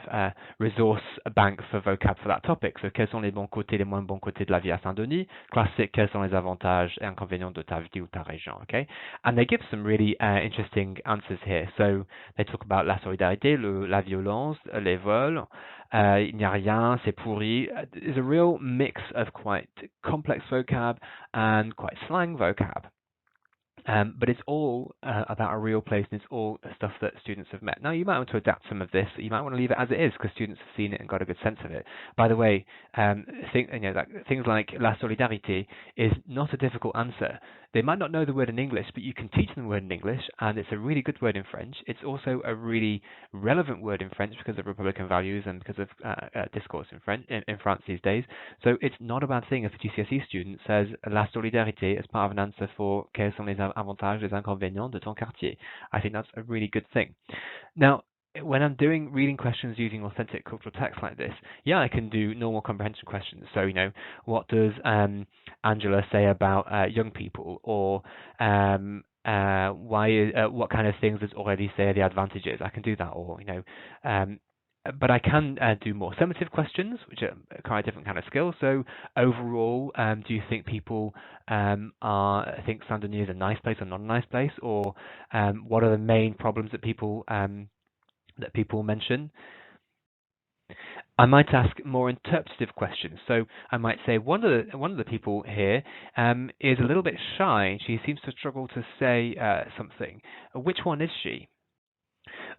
resource bank for vocab for that topic. So, quels sont les bons côtés, les moins bons côtés de la vie à Saint-Denis? Classic, quels sont les avantages et inconvénients de ta vie ou ta région? Okay, and they give some really interesting answers here. So they talk about la solidarité, la violence, les vols. Il n'y a rien, c'est pourri. There's a real mix of quite complex vocab and quite slang vocab. But it's all about a real place, and it's all stuff that students have met. Now, you might want to adapt some of this. You might want to leave it as it is because students have seen it and got a good sense of it. By the way, things like la solidarité is not a difficult answer. They might not know the word in English, but you can teach them the word in English, and it's a really good word in French. It's also a really relevant word in French because of Republican values and because of discourse in France these days. So it's not a bad thing if a GCSE student says la solidarité as part of an answer for quels sont les avantages, les inconvénients de ton quartier. I think that's a really good thing. Now, when I'm doing reading questions using authentic cultural text like this, yeah, I can do normal comprehension questions. So, what does Angela say about young people, or what kind of things does Aurélie say are the advantages? I can do that, or but I can do more summative questions, which are quite a different kind of skill. So overall, do you think people think Saint-Denis is a nice place or not a nice place, or what are the main problems that people mention? I might ask more interpretative questions. So I might say one of the people here is a little bit shy. She seems to struggle to say something. Which one is she?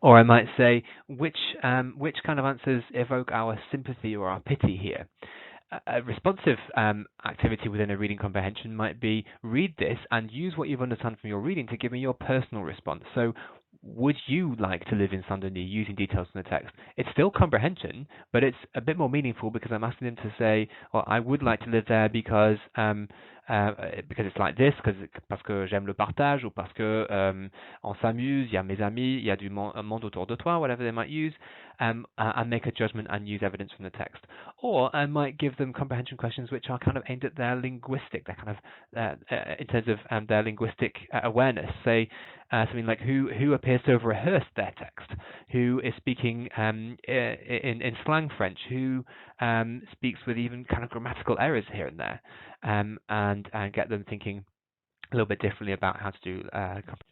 Or I might say, which kind of answers evoke our sympathy or our pity here? A responsive activity within a reading comprehension might be, read this and use what you've understood from your reading to give me your personal response. So, would you like to live in Saint-Denis, using details from the text? It's still comprehension, but it's a bit more meaningful because I'm asking them to say, well, I would like to live there because it's like this, parce que j'aime le partage, ou parce que on s'amuse, il y a mes amis, il y a du monde autour de toi, whatever they might use, and make a judgment and use evidence from the text. Or I might give them comprehension questions which are kind of aimed at their linguistic, their kind of in terms of their linguistic awareness. Say something like, who appears to have rehearsed their text, who is speaking in slang French, who speaks with even kind of grammatical errors here and there, and get them thinking a little bit differently about how to do comprehension.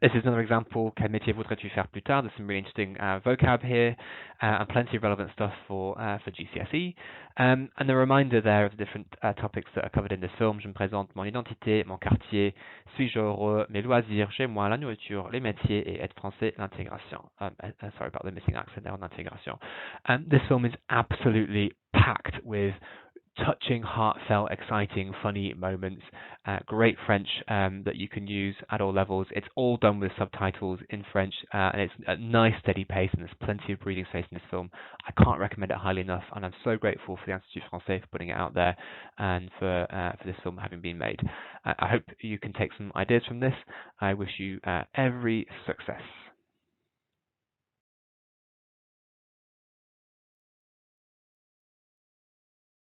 This is another example. Quel métier voudrais-tu faire plus tard? There's some really interesting vocab here, and plenty of relevant stuff for GCSE. And a reminder there of the different topics that are covered in this film. Je me présente, mon identité, mon quartier, suis-je heureux, mes loisirs, chez moi, la nourriture, les métiers, et être français, l'intégration. Sorry about the missing accent there on l'intégration. This film is absolutely packed with touching, heartfelt, exciting, funny moments. Great French that you can use at all levels. It's all done with subtitles in French, and it's a nice steady pace, and there's plenty of breathing space in this film. I can't recommend it highly enough, and I'm so grateful for the Institut Français for putting it out there and for this film having been made. I hope you can take some ideas from this. I wish you every success.